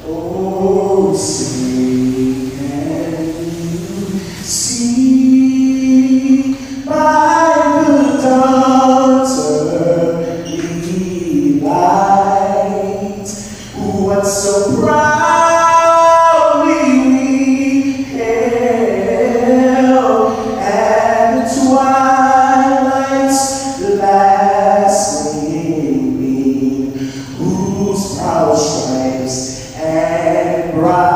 Oh, sing and you see by the dawn's early light, what so proudly we hailed at the twilight's last gleaming, whose proud stripes and bright